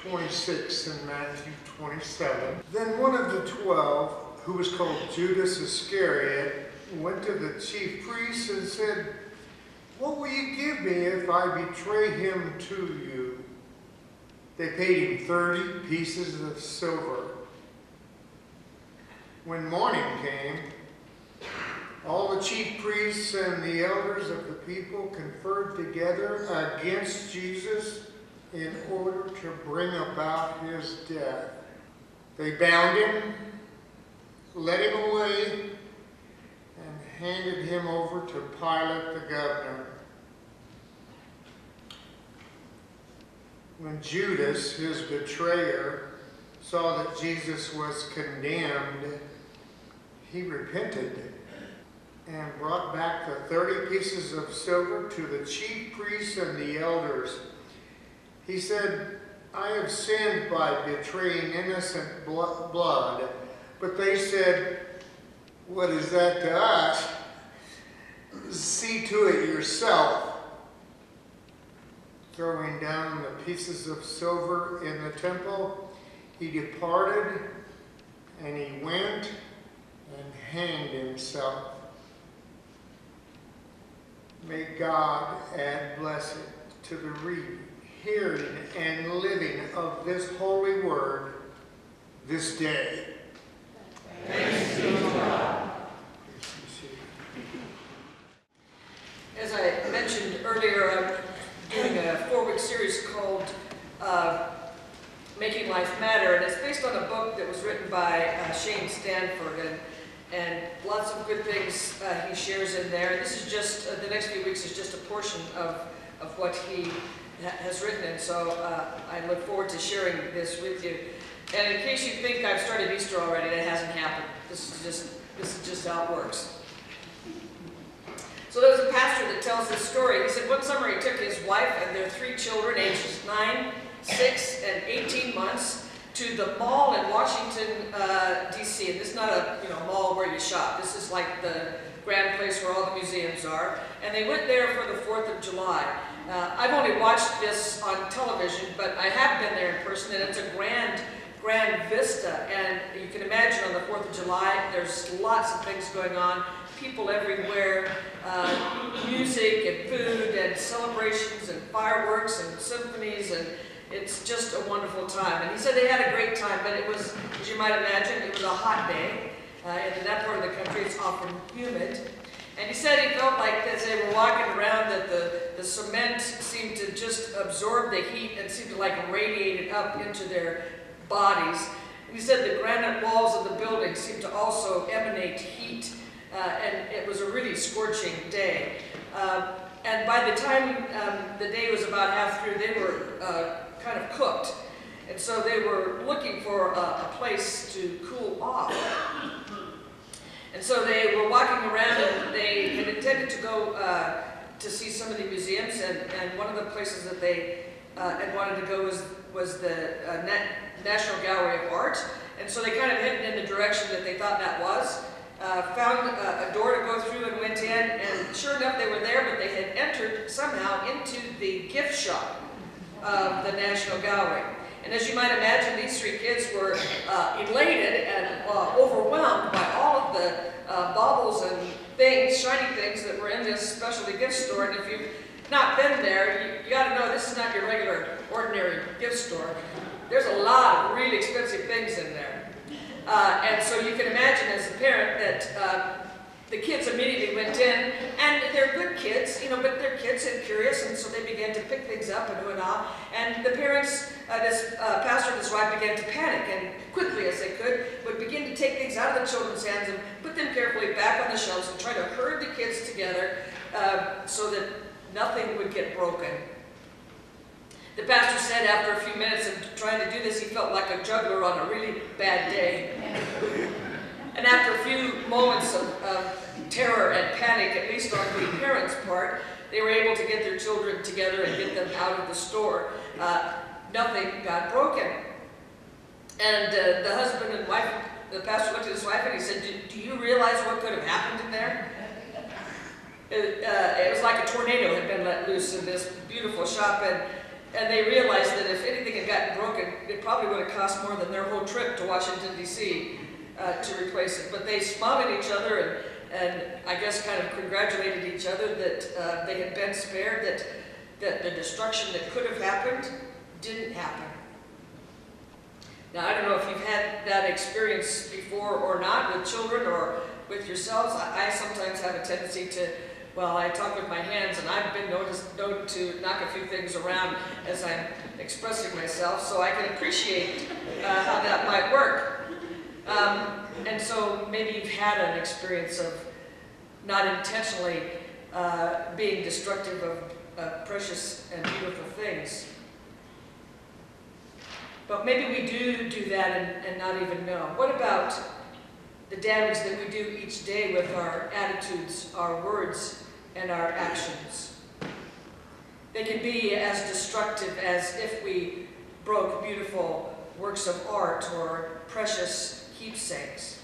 26 and Matthew 27. Then one of the 12, who was called Judas Iscariot, went to the chief priests and said, "What will you give me if I betray him to you?" They paid him 30 pieces of silver. When morning came, all the chief priests and the elders of the people conferred together against Jesus in order to bring about his death. They bound him, led him away, and handed him over to Pilate the governor. When Judas, his betrayer, saw that Jesus was condemned, he repented and brought back the 30 pieces of silver to the chief priests and the elders. He said, "I have sinned by betraying innocent blood." But they said, "What is that to us? See to it yourself." Throwing down the pieces of silver in the temple, he departed, and he went and hanged himself. May God add blessing to the reading, hearing, and living of this holy word this day. Thanks be to God. As I mentioned earlier, I'm doing a 4-week series called Making Life Matter, and it's based on a book that was written by Shane Stanford, and lots of good things he shares in there. This is just, the next few weeks is just a portion of what he has written, and so I look forward to sharing this with you. And in case you think I've started Easter already, that hasn't happened. This is just how it works. So there's a pastor that tells this story. He said one summer he took his wife and their 3 children, ages 9, 6, and 18 months, to the mall in Washington, D.C. And this is not a mall where you shop. This is like the grand place where all the museums are. And they went there for the 4th of July. I've only watched this on television, but I have been there in person, and it's a grand vista. And you can imagine on the 4th of July, there's lots of things going on. People everywhere, music and food and celebrations and fireworks and symphonies, and it's just a wonderful time. And he said they had a great time, but it was, as you might imagine, it was a hot day. And in that part of the country, it's often humid. And he said he felt like as they were walking around that the cement seemed to just absorb the heat and seemed to like radiate it up into their bodies. And he said the granite walls of the building seemed to also emanate heat. And it was a really scorching day. And by the time the day was about half through, they were kind of cooked. And so they were looking for a place to cool off. And so they were walking around, and they had intended to go to see some of the museums. And one of the places that they had wanted to go was the National Gallery of Art. And so they kind of headed in the direction that they thought that was. Found a door to go through and went in, and sure enough they were there, but they had entered somehow into the gift shop of the National Gallery. And as you might imagine, these 3 kids were elated and overwhelmed by all of the baubles and things, shiny things that were in this specialty gift store. And if you've not been there, you got to know this is not your regular, ordinary gift store. There's a lot of really expensive things in there. And so you can imagine as a parent that the kids immediately went in, and they're good kids, but they're kids and curious, and so they began to pick things up and whatnot. And the parents, this pastor and his wife began to panic, and quickly as they could, would begin to take things out of the children's hands and put them carefully back on the shelves and try to herd the kids together so that nothing would get broken. The pastor said after a few minutes of trying to do this, he felt like a juggler on a really bad day. And after a few moments of terror and panic, at least on the parents' part, they were able to get their children together and get them out of the store. Nothing got broken. And the husband and wife, the pastor looked at his wife and he said, do you realize what could have happened in there? It was like a tornado had been let loose in this beautiful shop, and they realized that if anything had gotten broken, probably would have cost more than their whole trip to Washington, D.C. To replace it. But they smiled at each other and I guess kind of congratulated each other that they had been spared, that the destruction that could have happened didn't happen. Now, I don't know if you've had that experience before or not with children or with yourselves. I sometimes have a tendency to, well, I talk with my hands, and I've been known to knock a few things around as I'm expressing myself, so I can appreciate how that might work. And so maybe you've had an experience of not intentionally being destructive of precious and beautiful things. But maybe we do that and not even know. What about the damage that we do each day with our attitudes, our words, and our actions? They can be as destructive as if we broke beautiful works of art or precious keepsakes.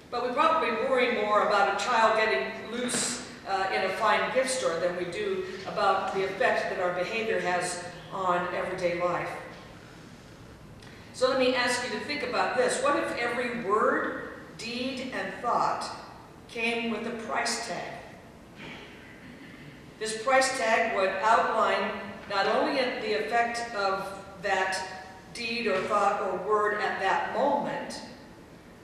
But we probably worry more about a child getting loose in a fine gift store than we do about the effect that our behavior has on everyday life. So let me ask you to think about this. What if every word, deed, and thought came with a price tag? This price tag would outline not only the effect of that deed or thought or word at that moment,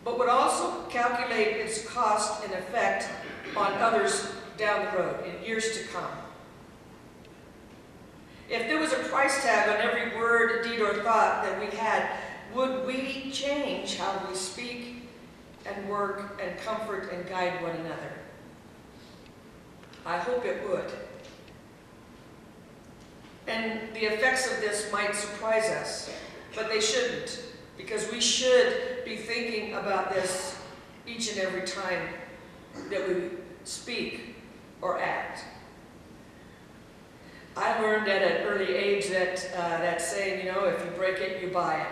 but would also calculate its cost and effect on others down the road in years to come. If there was a price tag on every word, deed, or thought that we had, would we change how we speak and work and comfort and guide one another? I hope it would. And the effects of this might surprise us, but they shouldn't, because we should be thinking about this each and every time that we speak or act. I learned at an early age that saying, if you break it, you buy it.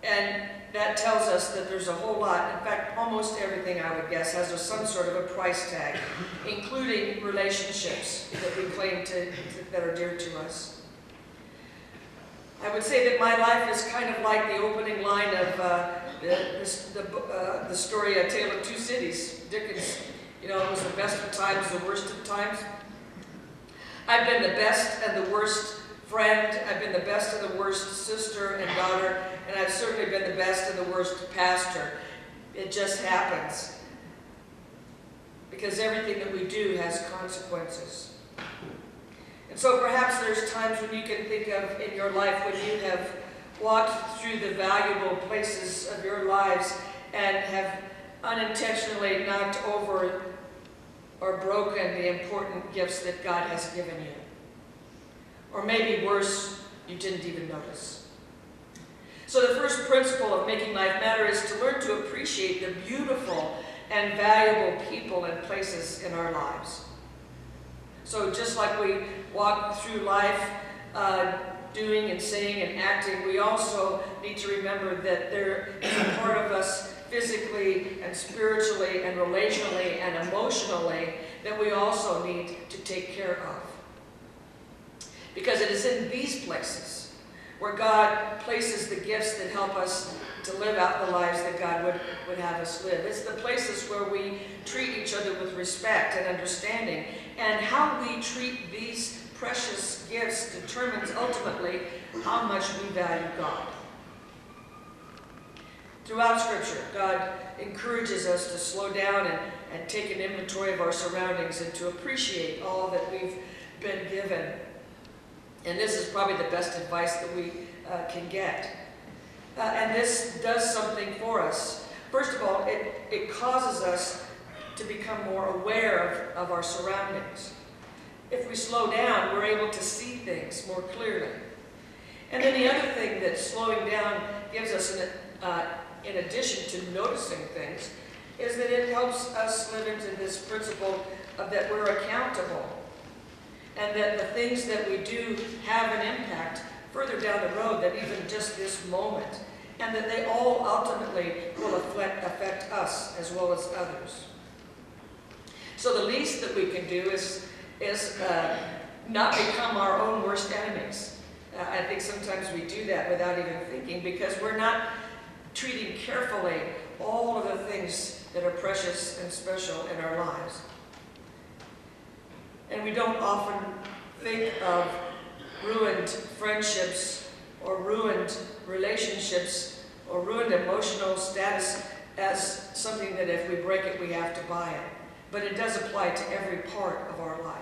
And that tells us that there's a whole lot, in fact, almost everything, I would guess, has some sort of a price tag, including relationships that we claim that are dear to us. I would say that my life is kind of like the opening line of the story, A Tale of Two Cities. Dickens, it was the best of times, the worst of times. I've been the best and the worst friend. I've been the best and the worst sister and daughter, and I've certainly been the best and the worst pastor. It just happens. Because everything that we do has consequences. And so perhaps there's times when you can think of in your life when you have walked through the valuable places of your lives and have unintentionally knocked over or broken the important gifts that God has given you. Or maybe worse, you didn't even notice. So the first principle of making life matter is to learn to appreciate the beautiful and valuable people and places in our lives. So just like we walk through life doing and saying and acting, we also need to remember that there is a part of us physically and spiritually and relationally and emotionally that we also need to take care of. Because it is in these places where God places the gifts that help us to live out the lives that God would have us live. It's the places where we treat each other with respect and understanding. And how we treat these precious gifts determines ultimately how much we value God. Throughout Scripture, God encourages us to slow down and take an inventory of our surroundings and to appreciate all that we've been given. And this is probably the best advice that we can get. And this does something for us. First of all, it causes us to become more aware of our surroundings. If we slow down, we're able to see things more clearly. And then the other thing that slowing down gives us, in addition to noticing things, is that it helps us live into this principle of that we're accountable. And that the things that we do have an impact further down the road than even just this moment. And that they all ultimately will affect us as well as others. So the least that we can do is not become our own worst enemies. I think sometimes we do that without even thinking, because we're not treating carefully all of the things that are precious and special in our lives. And we don't often think of ruined friendships or ruined relationships or ruined emotional status as something that if we break it, we have to buy it. But it does apply to every part of our life.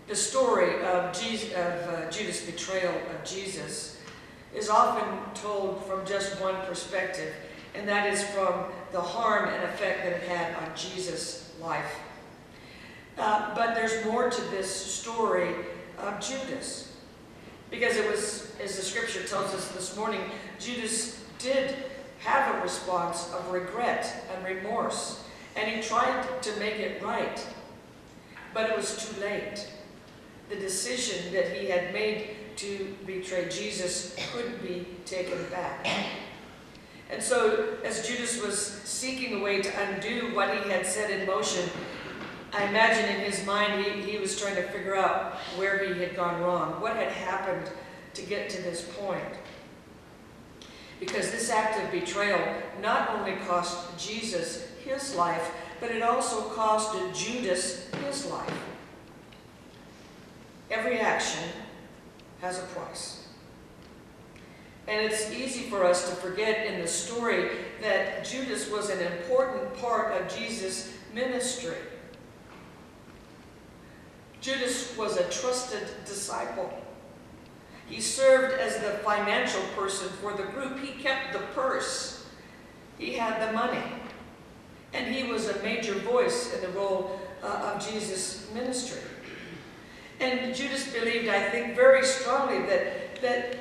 The story of Judas' betrayal of Jesus is often told from just one perspective, and that is from the harm and effect that it had on Jesus' life. But there's more to this story of Judas, because it was, as the scripture tells us this morning, Judas did have a response of regret and remorse, and he tried to make it right, but it was too late. The decision that he had made to betray Jesus couldn't be taken back. And so, as Judas was seeking a way to undo what he had set in motion, I imagine in his mind he was trying to figure out where he had gone wrong, what had happened to get to this point. Because this act of betrayal not only cost Jesus his life, but it also cost Judas his life. Every action has a price. And it's easy for us to forget in the story that Judas was an important part of Jesus' ministry. Judas was a trusted disciple. He served as the financial person for the group. He kept the purse. He had the money. And he was a major voice in the role of Jesus' ministry. And Judas believed, I think, very strongly that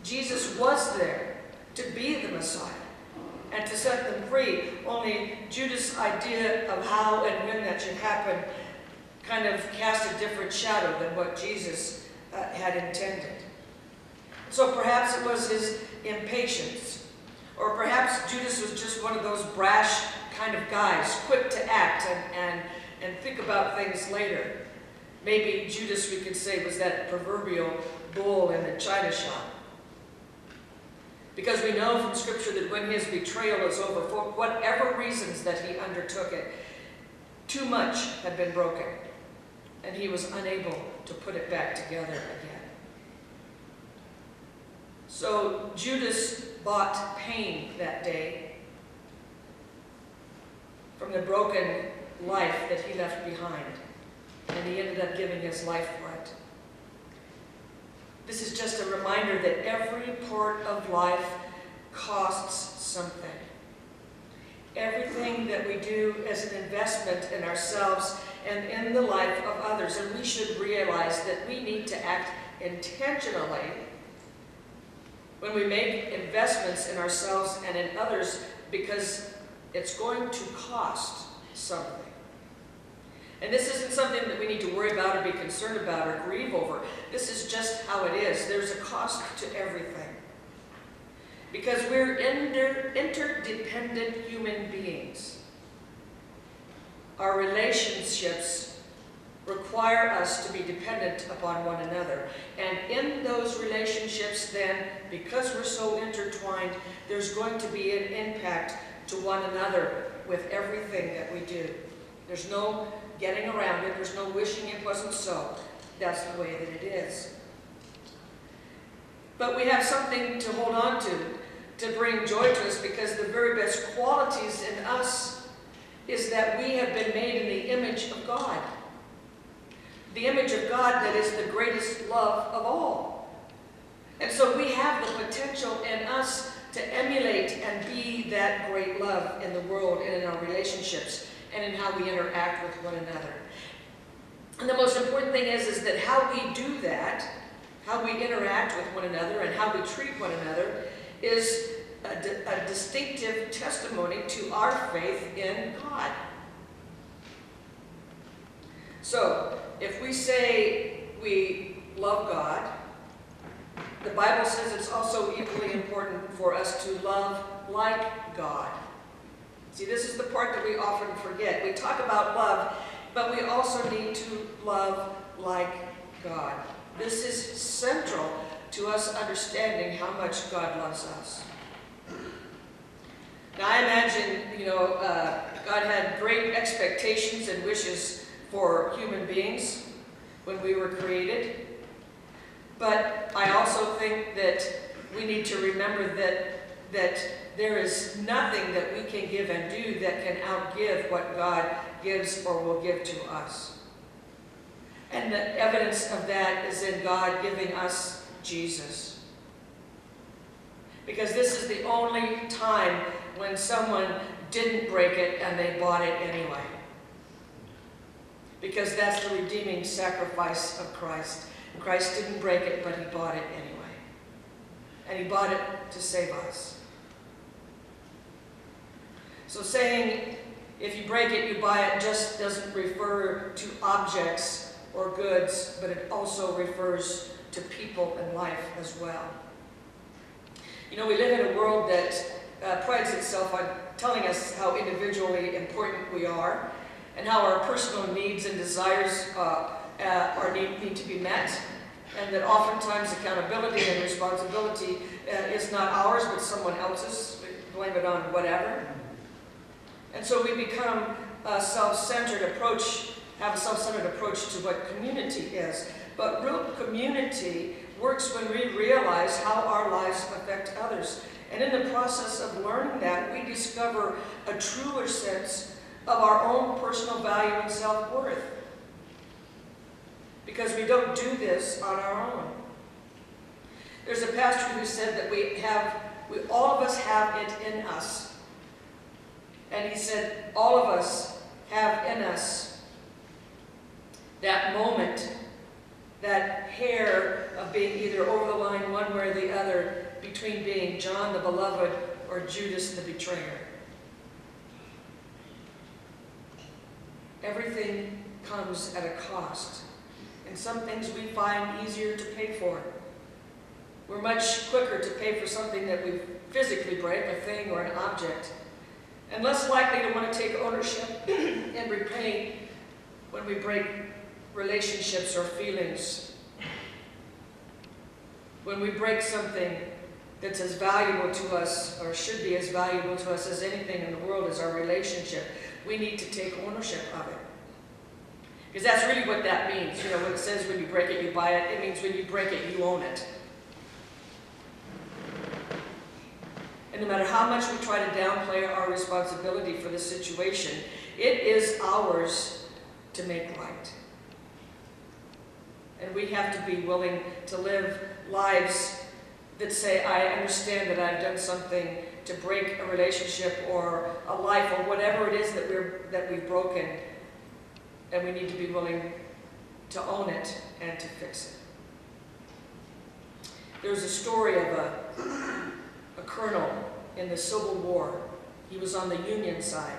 Jesus was there to be the Messiah and to set them free. Only Judas' idea of how and when that should happen kind of cast a different shadow than what Jesus had intended. So perhaps it was his impatience, or perhaps Judas was just one of those brash kind of guys, quick to act and think about things later. Maybe Judas, we could say, was that proverbial bull in the china shop. Because we know from Scripture that when his betrayal is over, for whatever reasons that he undertook it, too much had been broken, and he was unable to put it back together again. So Judas bought pain that day from the broken life that he left behind, and he ended up giving his life for it. This is just a reminder that every part of life costs something. Everything that we do is an investment in ourselves and in the life of others, and we should realize that we need to act intentionally when we make investments in ourselves and in others, because it's going to cost something. And this isn't something that we need to worry about or be concerned about or grieve over. This is just how it is. There's a cost to everything. Because we're interdependent human beings. Our relationships require us to be dependent upon one another. And in those relationships then, because we're so intertwined, there's going to be an impact to one another with everything that we do. There's no getting around it. There's no wishing it wasn't so. That's the way that it is. But we have something to hold on to bring joy to us, because the very best qualities in us is that we have been made in the image of God. The image of God that is the greatest love of all. And so we have the potential in us to emulate and be that great love in the world and in our relationships and in how we interact with one another. And the most important thing is that how we do that, how we interact with one another and how we treat one another, is a distinctive testimony to our faith in God. So, if we say we love God, the Bible says it's also equally important for us to love like God. See, this is the part that we often forget. We talk about love, but we also need to love like God. This is central to us understanding how much God loves us. Now I imagine, God had great expectations and wishes for human beings when we were created. But I also think that we need to remember that there is nothing that we can give and do that can outgive what God gives or will give to us. And the evidence of that is in God giving us Jesus. Because this is the only time when someone didn't break it and they bought it anyway. Because that's the redeeming sacrifice of Christ. Christ didn't break it, but he bought it anyway. And he bought it to save us. So saying, if you break it, you buy it, just doesn't refer to objects or goods, but it also refers to people and life as well. We live in a world that prides itself on telling us how individually important we are and how our personal needs and desires need to be met, and that oftentimes accountability and responsibility is not ours but someone else's. We blame it on whatever. And so we become have a self-centered approach to what community is. But real community works when we realize how our lives affect others. And in the process of learning that, we discover a truer sense of our own personal value and self-worth. Because we don't do this on our own. There's a pastor who said that all of us have it in us. And he said, all of us have in us that moment, that hair of being either over the line one way or the other, between being John the beloved or Judas the betrayer. Everything comes at a cost. And some things we find easier to pay for. We're much quicker to pay for something that we physically break, a thing or an object, and less likely to want to take ownership and repay when we break relationships or feelings. When we break something that's as valuable to us, or should be as valuable to us as anything in the world, is our relationship, we need to take ownership of it. Because that's really what that means. When it says when you break it, you buy it, it means when you break it, you own it. And no matter how much we try to downplay our responsibility for the situation, it is ours to make right. And we have to be willing to live lives that say, I understand that I've done something to break a relationship or a life or whatever it is that we've broken. And we need to be willing to own it and to fix it. There's a story of a colonel in the Civil War. He was on the Union side.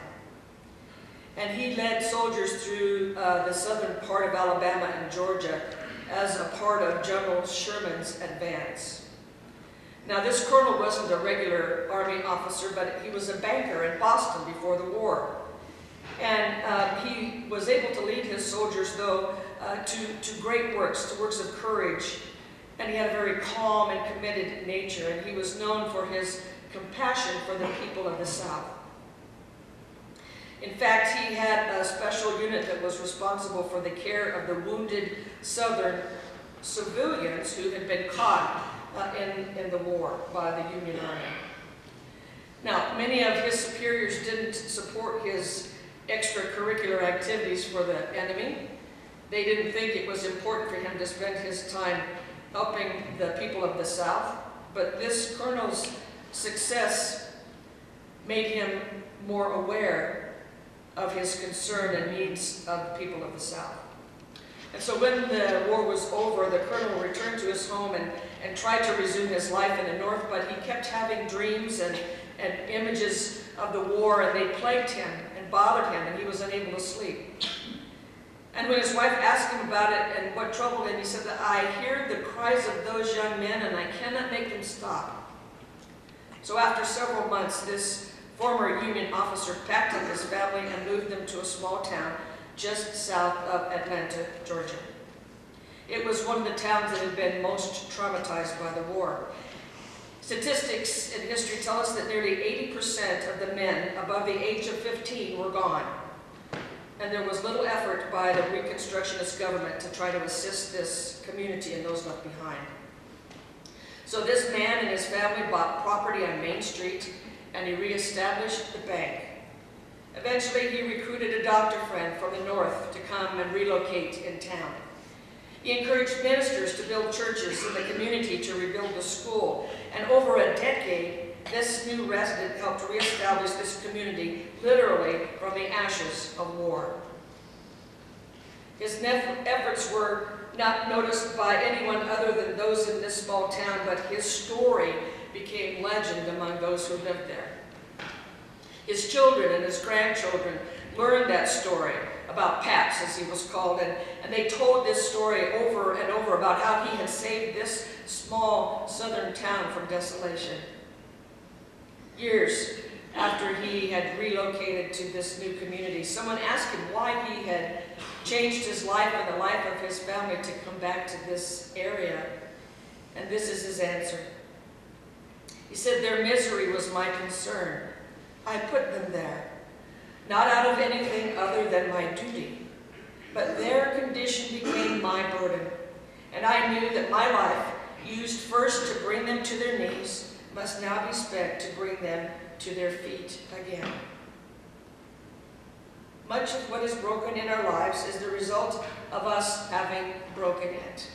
And he led soldiers through the southern part of Alabama and Georgia as a part of General Sherman's advance. Now, this colonel wasn't a regular Army officer, but he was a banker in Boston before the war. And he was able to lead his soldiers, though, to great works, to works of courage. And he had a very calm and committed nature, and he was known for his compassion for the people of the South. In fact, he had a special unit that was responsible for the care of the wounded Southern civilians who had been caught in the war by the Union Army. Now, many of his superiors didn't support his extracurricular activities for the enemy. They didn't think it was important for him to spend his time helping the people of the South, but this colonel's success made him more aware of his concern and needs of the people of the South. And so when the war was over, the colonel returned to his home and tried to resume his life in the North, but he kept having dreams and images of the war, and they plagued him and bothered him, and he was unable to sleep. And when his wife asked him about it and what troubled him, he said that I hear the cries of those young men and I cannot make them stop. So after several months, this former Union officer packed up his family and moved them to a small town just south of Atlanta, Georgia. It was one of the towns that had been most traumatized by the war. Statistics in history tell us that nearly 80% of the men above the age of 15 were gone. And there was little effort by the Reconstructionist government to try to assist this community and those left behind. So this man and his family bought property on Main Street, and he reestablished the bank. Eventually, he recruited a doctor friend from the north to come and relocate in town. He encouraged ministers to build churches in the community, to rebuild the school, and over a decade, this new resident helped reestablish this community literally from the ashes of war. His efforts were not noticed by anyone other than those in this small town, but his story became legend among those who lived there. His children and his grandchildren learned that story about Paps, as he was called, and they told this story over and over about how he had saved this small southern town from desolation. Years after he had relocated to this new community, someone asked him why he had changed his life and the life of his family to come back to this area, and this is his answer. He said, "Their misery was my concern. I put them there, not out of anything other than my duty, but their condition became my burden, and I knew that my life, used first to bring them to their knees, must now be spent to bring them to their feet again." Much of what is broken in our lives is the result of us having broken it.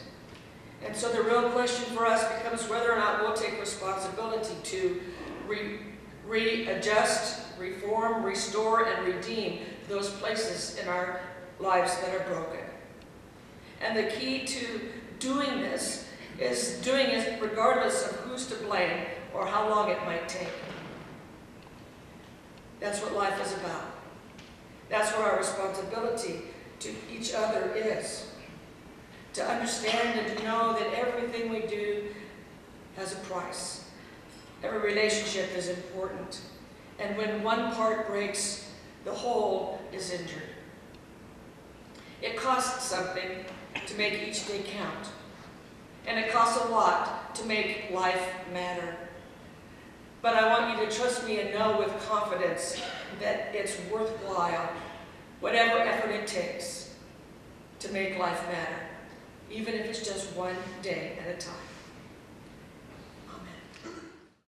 And so the real question for us becomes whether or not we'll take responsibility to readjust, reform, restore, and redeem those places in our lives that are broken. And the key to doing this is doing it regardless of who's to blame or how long it might take. That's what life is about. That's what our responsibility to each other is. To understand and to know that everything we do has a price. Every relationship is important. And when one part breaks, the whole is injured. It costs something to make each day count. And it costs a lot to make life matter. But I want you to trust me and know with confidence that it's worthwhile, whatever effort it takes to make life matter, even if it's just one day at a time.